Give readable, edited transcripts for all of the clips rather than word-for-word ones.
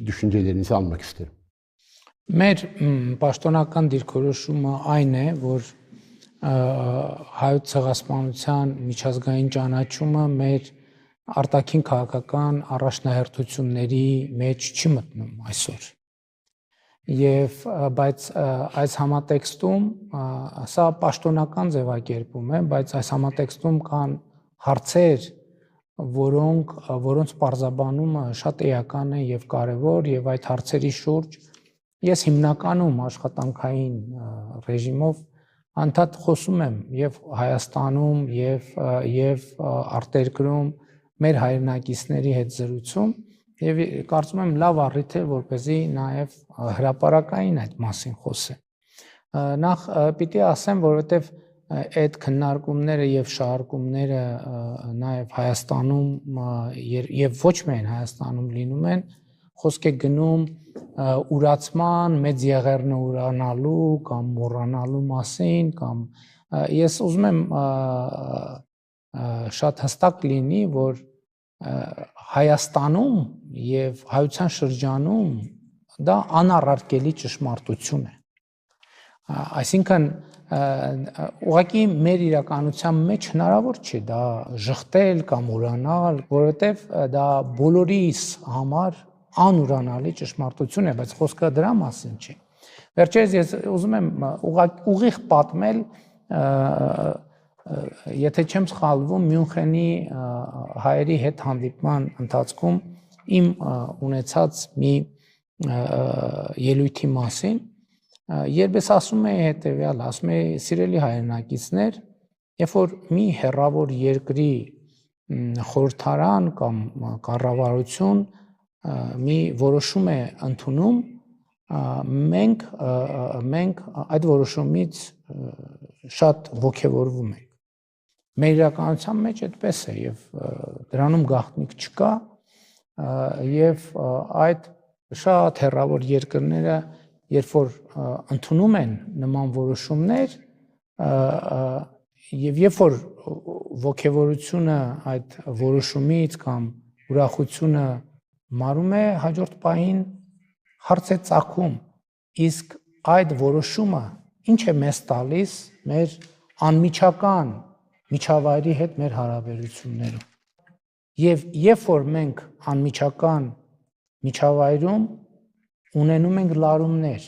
düşüncelerinizi almak isterim. Մեր պաշտոնական դիրքորոշումը այն է, որ հայոց ցեղասպանության միջազգային ճանաչումը մեր արտաքին քաղաքական առաջնահերթությունների մեջ չի մտնում այսօր։ Եվ բայց այս համատեքստում սա պաշտոնական ձևակերպում է, բայց այս համատեքստում կան հարցեր, որոնց պարզաբանումը շատ էական է եւ կարեւոր, եւ այդ հարցերի շուրջ ես հիմնականում աշխատանքային ռեժիմով անդադ խոսում եմ եւ Հայաստանում եւ արտերկրում մեր հայրենակիցների հետ զրույցում եւ կարծում եմ լավ առիթ է որպեսզի նաեւ հրապարակային այդ մասին խոսեմ։ Նախ պիտի ասեմ, որովհետեւ այդ քննարկումները եւ շարժումները նաեւ Հայաստանում եւ ոչ միայն Հայաստանում լինում են, խոսք է գնում ուրացման, մեծ եղերնը ուրանալու կամ մոռանալու մասին կամ ես ուզում եմ շատ հստակ լինի, որ Հայաստանում եւ հայության շրջանում դա անառարկելի ճշմարտություն է։ Այսինքն ուղղակի մեր իրականության մեջ հնարավոր չէ դա ժխտել կամ ուրանալ, որովհետեւ դա բոլորիս համար անուրանալի ճշմարտություն է, բայց խոսքը դրա մասին չի։ Վերջերս ես ուզում եմ ուղիղ պատմել, եթե չեմ սխալվում, Մյունխենի հայերի հետ հանդիպման ընթացքում իմ ունեցած մի ելույթի մասին, երբ ես ասում եի հետևյալ, ասում եի սիրելի հայրենակիցներ, երբ որ մի հեռավոր երկրի խորհրդարան կամ կառավարություն մի որոշում է ընդունում, մենք այդ որոշումից շատ ոգևորվում ենք։ Մեր իրականության մեջ այդպես է եւ դրանում գաղտնիք չկա եւ այդ շատ հեռավոր երկրները երբ որ ընդունում են նման որոշումներ եւ երբ որ ոգևորությունը այդ որոշումից կամ ուրախությունը մարում է հաջորդ պահին հարց է ծագում իսկ այդ որոշումը ինչ է մեզ տալիս մեր անմիջական միջավայրի հետ մեր հարաբերություններում եւ երբ որ մենք անմիջական միջավայրում ունենում ենք լարումներ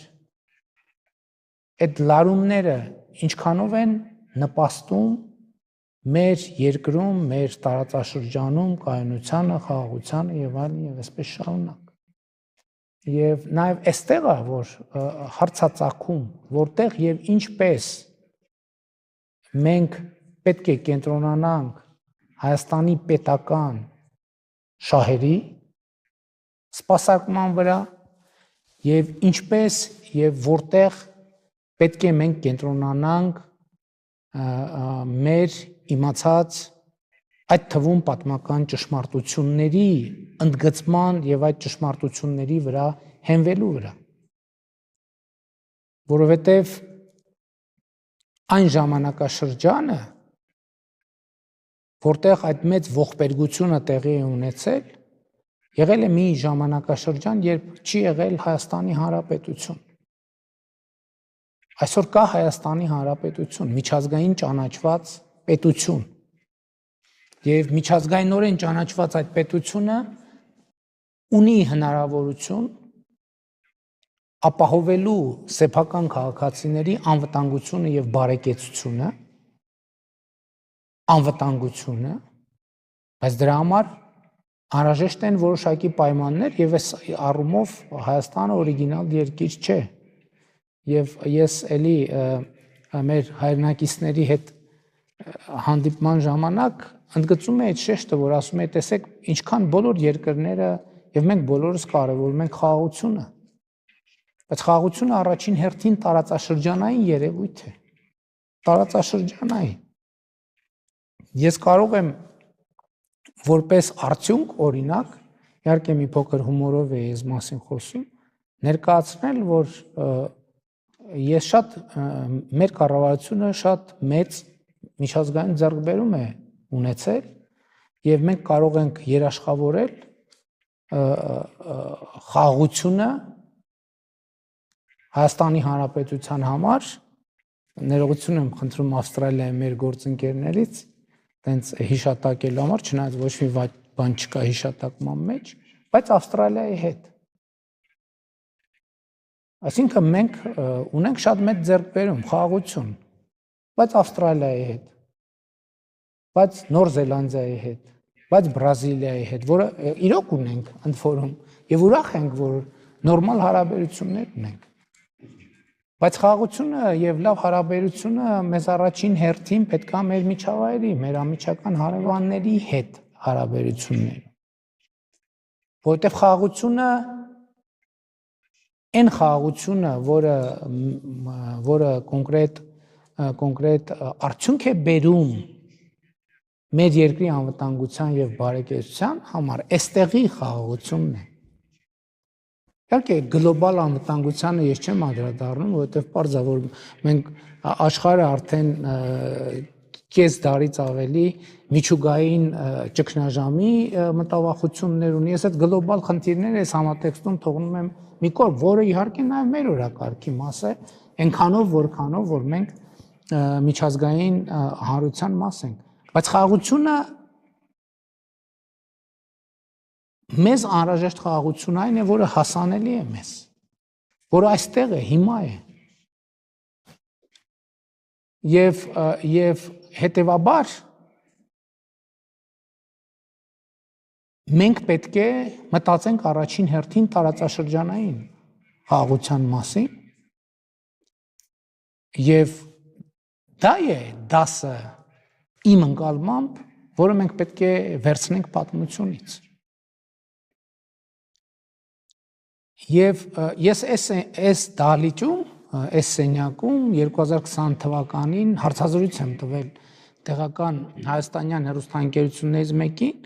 այդ լարումները ինչքանով են նպաստում մեր երկրում մեր տարածաշրջանում կայունությանը խաղաղությանը եւ այլն եւ այսպես շարունակ եւ նաեւ այստեղ է որ հարցածագում որտեղ եւ ինչպես մենք պետք է կենտրոնանանք Հայաստանի պետական շահերի սպասարկման վրա եւ ինչպես եւ որտեղ պետք է մենք կենտրոնանանք մեր իմացած այդ թվում պատմական ճշմարտությունների ընդգծման եւ այդ ճշմարտությունների վրա հենվելու վրա որովհետեւ այն ժամանակաշրջանը որտեղ այդ մեծ ողբերգությունը տեղի է ունեցել, եղել է մի ժամանակաշրջան, երբ չի եղել Հայաստանի Հանրապետություն։ Այսօր կա Հայաստանի Հանրապետություն, միջազգային ճանաչված պետություն։ Եվ միջազգայինորեն ճանաչված այդ պետությունը ունի հնարավորություն ապահովելու սեփական քաղաքացիների անվտանգությունը եւ բարեկեցությունը բայց դրա համար անհրաժեշտ են որոշակի պայմաններ եւ այս առումով Հայաստանը օրիգինալ երկիր չէ եւ ես էլի մեր հայրենակիցների հետ հանդիպման ժամանակ ընդգծում եմ այդ շեշտը որ ասում եմ տեսեք ինչքան բոլոր երկրները եւ մենք բոլորս կարեւորում ենք խաղաղությունը բայց խաղաղությունը առաջին հերթին տարածաշրջանային երևույթ է տարածաշրջանային Ես կարող եմ որպես արդյունք օրինակ, իհարկե մի փոքր հումորով է ես մասին խոսում, ներկայացնել, որ ես շատ մեր կառավարությունը շատ մեծ միջազգային ձեռքբերում է ունեցել եւ մենք կարող ենք երաշխավորել խաղաղությունը Հայաստանի Հանրապետության համար ներողություն եմ խնդրում Ավստրալիայի մեր գործընկերներից, տենց հիշատակելու համար, չնայած ոչ մի բան չկա հիշատակման մեջ, բայց Ավստրալիայի հետ։ Այսինքն մենք ունենք շատ մեծ ձեռքբերում, խաղաղություն, բայց Ավստրալիայի հետ, բայց Նոր Զելանդիայի հետ, բայց Բրազիլիայի հետ, որը իրոք ունենք ընդ որում, եւ ուրախ ենք, որ նորմալ հարաբերություններ ունենք։ Բայց խաղաղությունը եւ լավ հարաբերությունը մեզ առաջին հերթին պետք է մեր միջավայրի, մեր ամիջական հարևանների հետ հարաբերություններ։ Որտեւ խաղաղությունը այն խաղաղությունը, որը կոնկրետ արդյունք է բերում մեր երկրի անվտանգության եւ բարեկեցության համար, այստեղի խաղաղությունն է։ Իհարկե գլոբալ անվտանգությանը ես չեմ անդրադառնում, որովհետև պարզ է, որ մենք աշխարհը արդեն կես դարից ավելի միջուկային ճգնաժամի մտավախություններ ունի։ Ես այդ գլոբալ խնդիրները այս համատեքստում թողնում եմ մի կողմ, որը իհարկե նաև մեր օրակարգի մաս է, այնքանով, որքանով, որ մենք միջազգային հանրության մաս ենք։ Բայց խաղաղությունը մեզ անհրաժեշտ խաղաղություն այն է, որը հասանելի է մեզ, որը այստեղ է, հիմա է։ Եվ հետևաբար մենք պետք է մտածենք առաջին հերթին տարածաշրջանային խաղաղության մասին եւ դա է դասը իմ ընկալմամբ, որը մենք պետք է վերցնենք պատմությունից։ Եվ ես այս դահլիճում, այս սենյակում 2020 թվականին հարցազրույց եմ տվել տեղական հայաստանյան հեռուստաընկերություններից մեկին,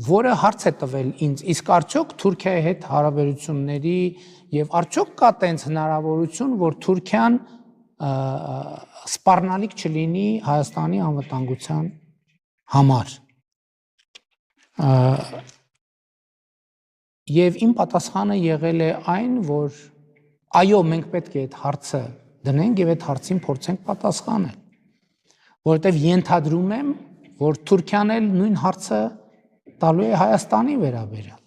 որը հարց է տվել ինձ, իսկ արդյոք Թուրքիայի հետ հարաբերությունների եւ արդյոք կա տենց հնարավորություն, որ Թուրքիան սպառնալիք չլինի Հայաստանի անվտանգության համար։ Եվ իմ պատասխանը եղել է այն, որ այո, մենք պետք է այդ հարցը դնենք եւ այդ հարցին փորձենք պատասխանել, որովհետեւ ենթադրում եմ, որ Թուրքիան էլ նույն հարցը տալու է Հայաստանի վերաբերյալ։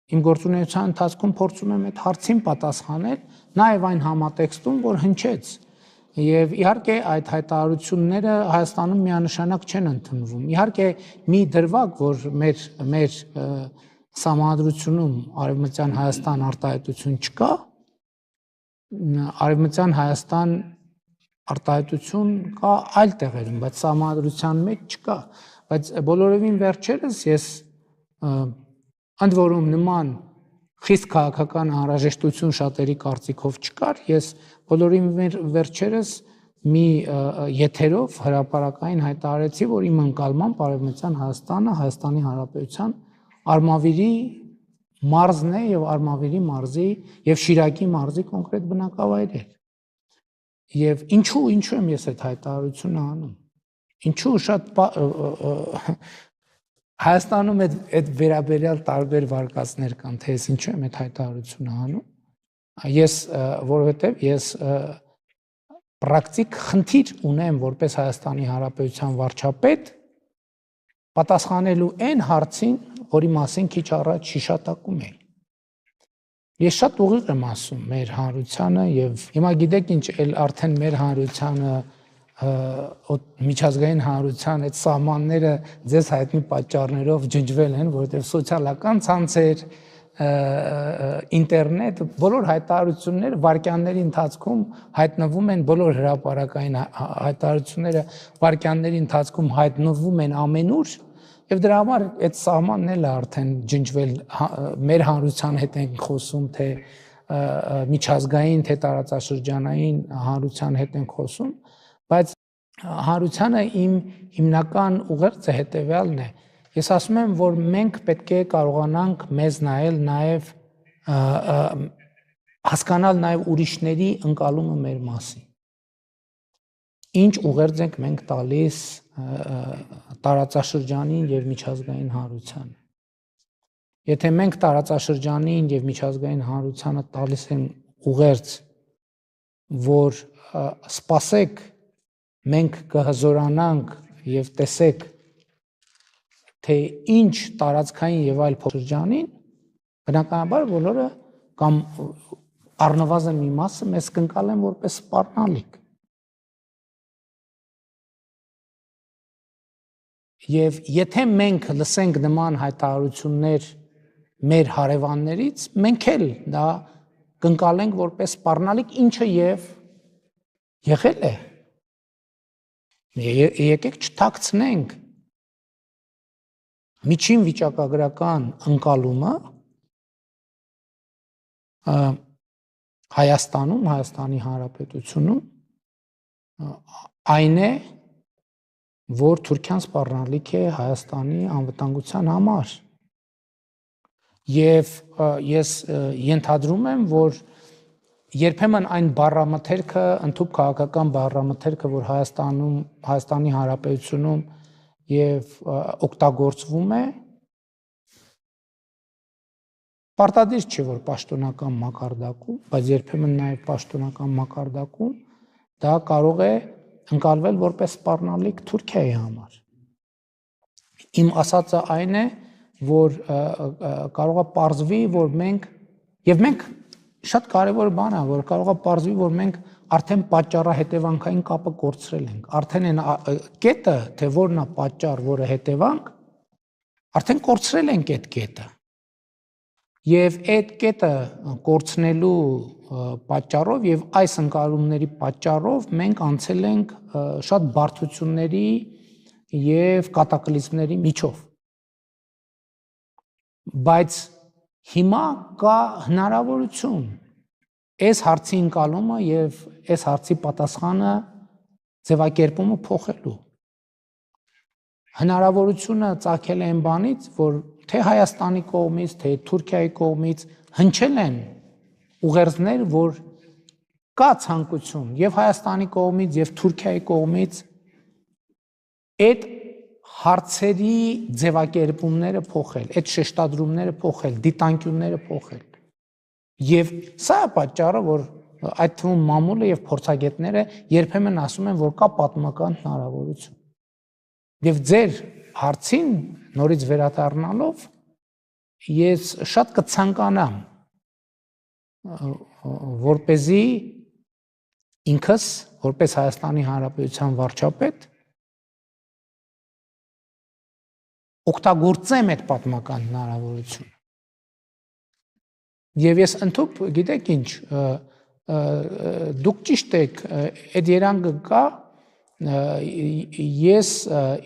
Իմ գործունեության ընթացքում փորձում եմ այդ հարցին պատասխանել, նաեւ այն համատեքստում, որ հնչեց։ Եվ իհարկե այդ հայտարարությունները Հայաստանում միանշանակ չեն ընդունվում։ Իհարկե մի դրվագ, որ մեր Սահմանադրությունում Արևմտյան Հայաստան արտահայտություն չկա, Արևմտյան Հայաստան արտահայտություն կա այլ տեղերում, բայց Սահմանադրության մեջ չկա, բայց բոլորովին վերջերս ես ընդ որում նման խիստ քաղաքական անհրաժեշտություն շատերի կարծիքով չկար, ես բոլորին վերջերս մի եթերով հրապարակային հայտարարեցի, որ իմ ընկալմամբ Արևմտյան Հայաստանը Հայաստանի Հանրապետության Արմավիրի մարզն է եւ Արմավիրի մարզի եւ Շիրակի մարզի կոնկրետ բնակավայր է։ Եվ ինչու եմ ես այդ հայտարարությունը անում։ Ինչու շատ Հայաստանում այդ վերաբերյալ տարբեր վարկածներ կան, թե ես ինչու եմ այդ հայտարարությունը անում։ Որովհետեւ ես պրակտիկ խնդիր ունեմ որպես Հայաստանի Հանրապետության վարչապետ պատասխանելու այն հարցին, որի մասին քիչ առաջ հիշատակում էի։ Ես շատ ուղիղ եմ ասում մեր հանրությանը եւ հիմա գիտեք ինչ, արդեն մեր հանրությանը միջազգային հանրության այդ սահմանները ձեզ հայտնի պատճառներով ջնջվել են, որովհետեւ սոցիալական ցանցեր, ինտերնետ, բոլոր հայտարարությունները վայրկյանների ընթացքում հայտնվում են, բոլոր հրապարակային հայտարարությունները վայրկյանների ընթացքում հայտնվում են ամենուր, եւ դրա համար այդ սահմանն էլ արդեն ջնջվել մեր հանրության հետ ենք խոսում, թե միջազգային, թե տարածաշրջանային հանրության հետ ենք խոսում, բայց հանրությանը իմ հիմնական ուղերձը հետեւյալն է. ես ասում եմ, որ մենք պետք է կարողանանք մեզ նայել հասկանալ նաև ուրիշների ընկալումը մեր մասին։ Ինչ ուղերձ ենք մենք տալիս տարածաշրջանին եւ միջազգային հանրությանը։ Եթե մենք տարածաշրջանին եւ միջազգային հանրությանը տալիս են ուղերձ, որ սպասեք, մենք կհզորանանք եւ տեսեք, թե ինչ տարածքային եւ այլ փոխշրջանին, բնականաբար բոլորը կամ առնվազն մի մասը մեզ կընկալեն որպես սպառնալիք։ Եվ եթե մենք լսենք նման հայտարարություններ մեր հարևաններից, մենք էլ դա կընկալենք որպես սպառնալիք, ինչը եւ եղել է։ Եկեք չթաքցնենք միջին վիճակագրական ընկալումը Հայաստանում, Հայաստանի Հանրապետությունում այն է, որ Թուրքիան սպառնալիք է Հայաստանի անվտանգության համար։ Եվ ես ենթադրում եմ, որ երբեմն այն բառամթերքը, ընդհանուր քաղաքական բառամթերքը, որ Հայաստանի Հանրապետությունում եւ օգտագործվում է, պարտադիր չէ, որ պաշտոնական մակարդակում, բայց երբեմն նաեւ պաշտոնական մակարդակում դա կարող է ընկալվել որպես սպառնալիք Թուրքիայի համար։ Իմ ասածը այն է, որ կարող է պարզվի, որ մենք շատ կարևոր բան է, որ կարող է պարզվի, որ մենք արդեն պատճառահետևանքային կապը կորցրել ենք։ Արդեն այն կետը, թե որն է պատճառ, որը հետևանք, արդեն կորցրել ենք այդ կետը։ Եվ այդ կետը կորցնելու պատճառով եւ այս ընկալումների պատճառով մենք անցել ենք շատ բարդությունների եւ կատակլիզմների միջով։ Բայց հիմա կա հնարավորություն այս հարցի ընկալումը եւ այս հարցի պատասխանը ձևակերպումը փոխելու։ Հնարավորությունը ծագել է այն բանից, որ թե Հայաստանի կողմից, թե Թուրքիայի կողմից հնչել են ուղերձներ, որ կա ցանկություն եւ Հայաստանի կողմից եւ Թուրքիայի կողմից այդ հարցերի ձևակերպումները փոխել, այդ շեշտադրումները փոխել, դիտանկյունները փոխել։ Եվ սա է պատճառը, որ այդ թվում մամուլը եւ փորձագետները երբեմն ասում են, որ կա պատմական հնարավորություն։ Եվ ձեր հարցին նորից վերադառնալով ես շատ կցանկանամ, որպեսզի ինքս, որպես Հայաստանի Հանրապետության վարչապետ, օգտագործեմ այդ պատմական հնարավորությունը։ Եվ ես ընդհանուր, գիտեք ինչ, դուք ճիշտ եք, այդ երանգը կա, ես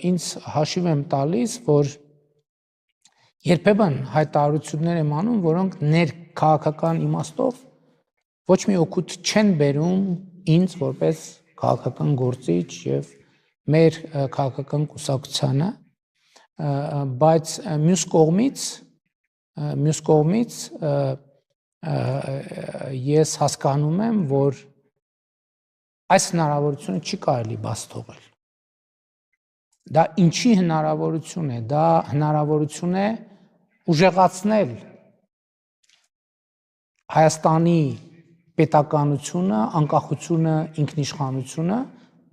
ինձ հաշիվ եմ տալիս, որ երբեմն հայտարարություններ եմ անում, որոնք ներքաղաքական իմաստով ոչ մի օգուտ չեն բերում ինձ որպես քաղաքական գործիչ եւ մեր քաղաքական կուսակցությանը, բայց մյուս կողմից ես հասկանում եմ, որ այս հնարավորությունը չի կարելի բաց թողել։ Դա ինչի հնարավորություն է, դա հնարավորություն է ուժեղացնել Հայաստանի պետականությունը, անկախությունը, ինքնիշխանությունը,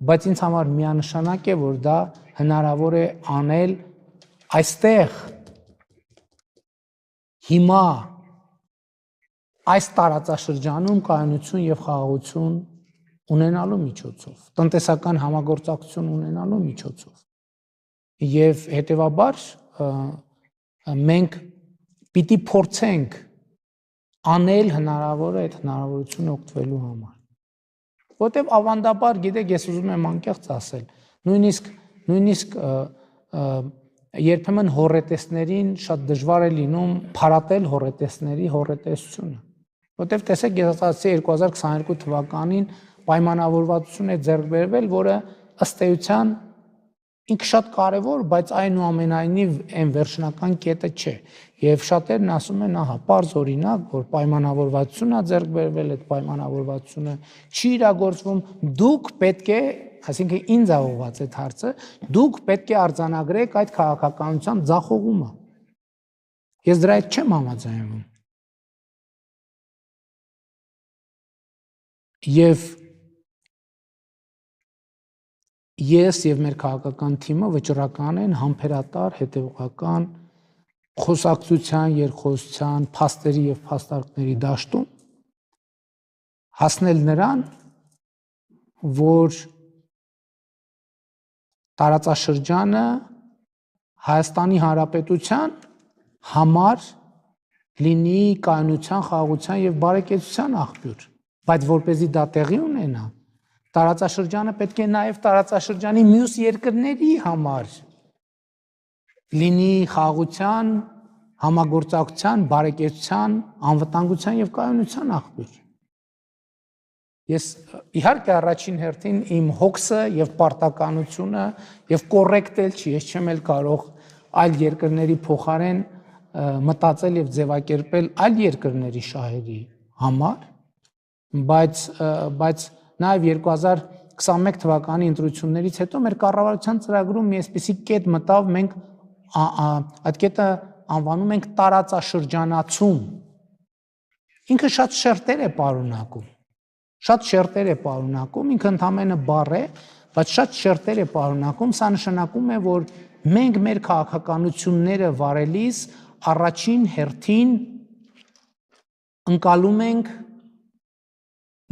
բայց ինձ համար միանշանակ է, որ դա հնարավոր է անել այստեղ հիմա այս տարածաշրջանում կայունություն եւ խաղաղություն ունենալու միջոցով, տնտեսական համագործակցություն ունենալու միջոցով։ Եվ հետեւաբար մենք պիտի փորձենք անել հնարավորը այդ հնարավորությունը օգտվելու համար։ Որտեւ ավանդաբար, գիտեք, ես ուզում եմ անկեղծ ասել, նույնիսկ երբեմն հոռետեսներին շատ դժվար է լինում փարատել հոռետեսների հոռետեսությունը։ Որտեւ տեսեք, ես ասացի 2022 թվականին պայմանավորվածություն է ձեռք բերվել, որը ըստ էության ինքը շատ կարևոր, բայց այնուամենայնիվ այն վերջնական կետը չէ։ Եվ շատերն ասում են, ահա, պարզ օրինակ, որ պայմանավորվածություն է ձեռք բերվել, այդ պայմանավորվածությունը չի իրագործվում, դուք պետք է, այսինքն ինձ է ուղղված այդ հարցը, դուք պետք է արձանագրեք այդ քաղաքականության ձախողումը։ Ես դրա հետ չեմ համաձայնվում։ Եվ ես եւ մեր քաղաքական թիմը վճռական են, համբերատար, հետեւողական խոսակցության, երկխոսության, փաստերի եւ փաստարկների դաշտում հասնել նրան, որ տարածաշրջանը Հայաստանի Հանրապետության համար լինի կայունության, խաղաղության եւ բարեկեցության աղբյուր, բայց որպեսզի դա տեղի ունենա, տարածաշրջանը պետք է նաեւ տարածաշրջանի մյուս երկրների համար լինի խաղաղության, համագործակցության, բարեկեցության, անվտանգության եւ կայունության աղբյուր։ Ես իհարկե առաջին հերթին իմ հոգսը եւ պարտականությունը եւ կոռեկտ էլ չի, ես չեմ էլ կարող այլ երկրների փոխարեն մտածել եւ ձևակերպել այլ երկրների շահերի համար, բայց նաեւ 2021 թվականի ընտրություններից հետո մեր կառավարության ծրագրում մի այսպիսի կետ մտավ, մենք այդ կետը անվանում ենք տարածաշրջանացում։ Ինքը շատ շերտեր է պարունակում։ Շատ շերտեր է պարունակում, ինքը ընդամենը բառ է, բայց շատ շերտեր է պարունակում, սա նշանակում է, որ մենք մեր քաղաքականությունները վարելիս առաջին հերթին ընկալում ենք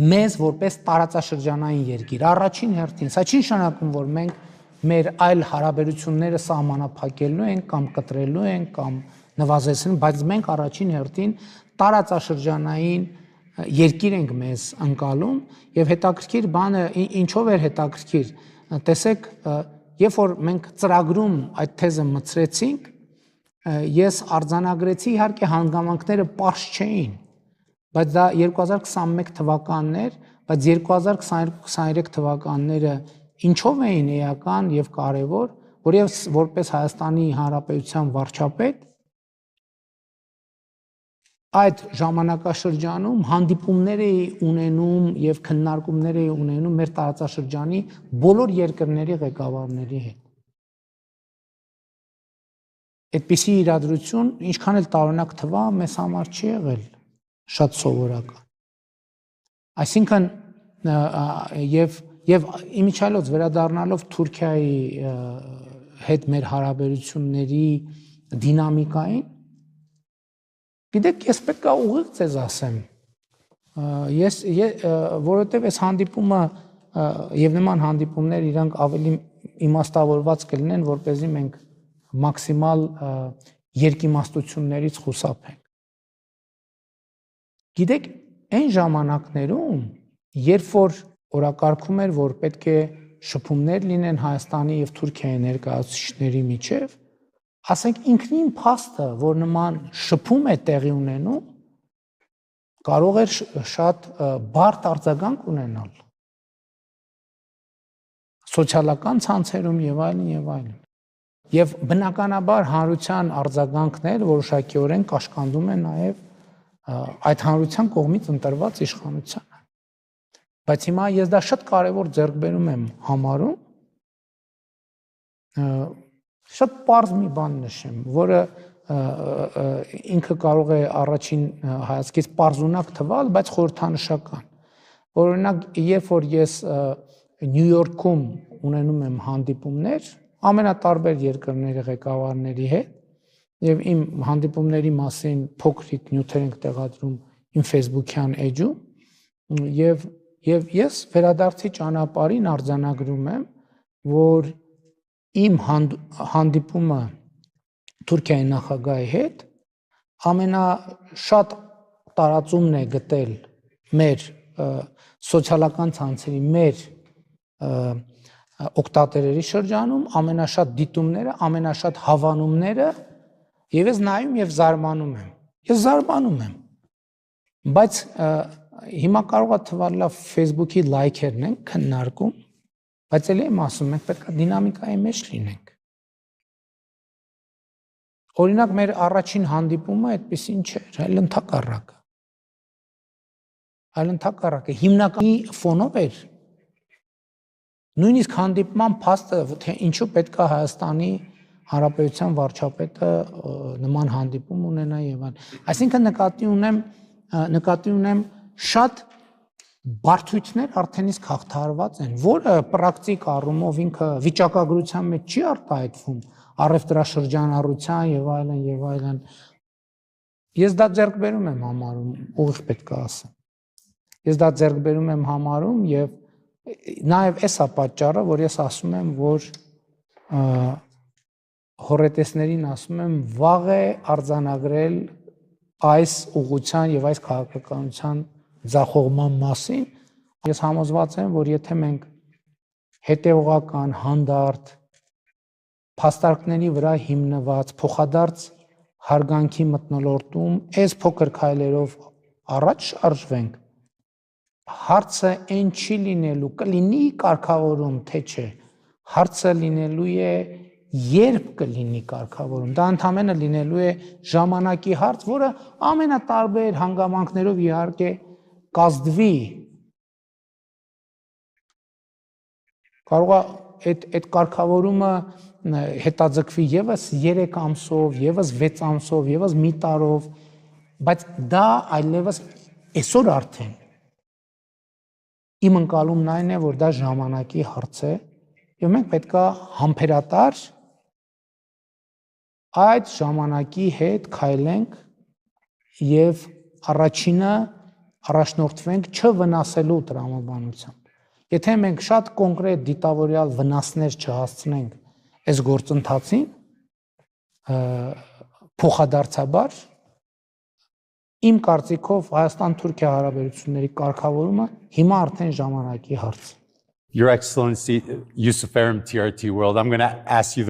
մեզ որպես տարածաշրջանային երկիր, առաջին հերթին, սա չի նշանակում, որ մենք մեր այլ հարաբերությունները սահմանափակելու ենք կամ կտրելու ենք կամ նվազեցնելու, բայց մենք առաջին հերթին տարածաշրջանային երկիր ենք մեզ ընկալում եւ հետաքրքիր բանը ինչով էր հետաքրքիր տեսեք երբ որ մենք ծրագրում այդ թեզը մցրեցինք ես արձանագրեցի իհարկե հանգամանքները պարզ չէին բայց դա 2021 թվականն էր բայց 2022-23 թվականները ինչով էին էական եւ կարեւոր որ ես որպես Հայաստանի Հանրապետության վարչապետ այդ ժամանակաշրջանում հանդիպումներ էի ունենում եւ քննարկումներ էի ունենում մեր տարածաշրջանի բոլոր երկրների ղեկավարների հետ։ Այդպիսի իրադրություն, ինչքան էլ տարօրինակ թվա, մեզ համար չի եղել շատ սովորական։ Այսինքն եւ իմիջիայլոց վերադառնալով Թուրքիայի հետ մեր հարաբերությունների դինամիկային Գիտեք, ես պետք է ուղիղ ձեզ ասեմ, որովհետև այս հանդիպումը եւ նման հանդիպումներ իրանք ավելի իմաստավորված կլինեն, որպեսզի մենք մաքսիմալ երկիմաստություններից խուսափենք։ Գիտեք, այն ժամանակներում, երբ որ օրակարգում էր, որ պետք է շփումներ լինեն Հայաստանի եւ Թուրքիայի ներկայացուցիչների միջեւ, ասենք ինքնին փաստը, որ նման շփում է տեղի ունենում, կարող էր շատ բարդ արձագանք ունենալ սոցիալական ցանցերում եւ այլն եւ այլն։ Եվ բնականաբար հանրության արձագանքներ որոշակիորեն կաշկանդում են նաեւ այդ հանրության կողմից ընտրված իշխանությանը։ Բայց հիմա ես դա շատ կարեւոր ձեռքբերում եմ համարում Շատ պարզ մի բան նշեմ, որը ինքը կարող է առաջին հայացքից պարզունակ թվալ, բայց խորհրդանշական։ Օրինակ, երբ որ ես Նյու Յորքում ունենում եմ հանդիպումներ ամենատարբեր երկրների ղեկավարների հետ, եւ իմ հանդիպումների մասին փոքրիկ նյութեր ենք տեղադրում իմ Facebook-յան էջում, եւ ես վերադարձի ճանապարհին արձանագրում եմ, որ իմ հանդիպումը Թուրքիայի նախագահի հետ ամենաշատ տարածումն է գտել մեր սոցիալական ցանցերի մեր օգտատերերի շրջանում, ամենաշատ դիտումները, ամենաշատ հավանումները եւ ես նայում եւ զարմանում եմ։ Ես զարմանում եմ։ Բայց հիմա կարող է թվալ լավ Facebook-ի լայքերն են քննարկում Բայց էլ եմ ասում, մենք պետք է դինամիկայի մեջ լինենք։ Օրինակ մեր առաջին հանդիպումը այդպեսին չէր, այլ ընդհակառակը։ Հիմնականի ֆոնով էր։ Նույնիսկ հանդիպման փաստը, թե ինչու պետք է Հայաստանի Հանրապետության վարչապետը նման հանդիպում ունենա եւ այլն։ Այսինքն նկատի ունեմ շատ բարդություններ արդեն իսկ հաղթահարված են, որը պրակտիկ առումով ինքը վիճակագրության մեջ չի արտահայտվում, առևտրաշրջանառության եւ այլն։ Ես դա ձեռք բերում եմ համարում, ուղիղ պետք է ասեմ։ Ես դա ձեռք բերում եմ համարում եւ նաեւ էսա պատճառը, որ ես ասում եմ, որ հոռետեսներին ասում եմ, վաղ է արձանագրել այս ուղղության եւ այս քաղաքականության ձախողման մասին։ Ես համոզված եմ, որ եթե մենք հետեւողական, հանդարտ, փաստարկների վրա հիմնված, փոխադարձ հարգանքի մթնոլորտում այս փոքր քայլերով առաջ շարժվենք, հարցը այն չի լինելու, կլինի կարգավորում, թե չէ, հարցը լինելու է երբ կլինի կարգավորում, դա ընդհանրապես լինելու է ժամանակի հարց, որը ամենատարբեր հանգամանքներով իհարկե կազդվի, կարող է այդ կարգավորումը հետաձգվի եւս 3 ամսով, եւս 6 ամսով, եւս մի տարով, բայց դա այլևս այսօր արդեն իմ ընկալումն այն է, որ դա ժամանակի հարց է եւ մենք պետքա համբերատար այդ ժամանակի հետ քայլենք եւ առաջինը առաջնորդվենք չվնասելու տրամաբանությամբ։ Եթե մենք շատ կոնկրետ դիտավորյալ վնասներ չհասցնենք այս գործընթացին, փոխադարձաբար իմ կարծիքով Հայաստան-Թուրքիա հարաբերությունների կարգավորումը հիմա արդեն ժամանակի հարց է։ Your Excellency, Yusuf Erim, TRT World, I'm going to ask you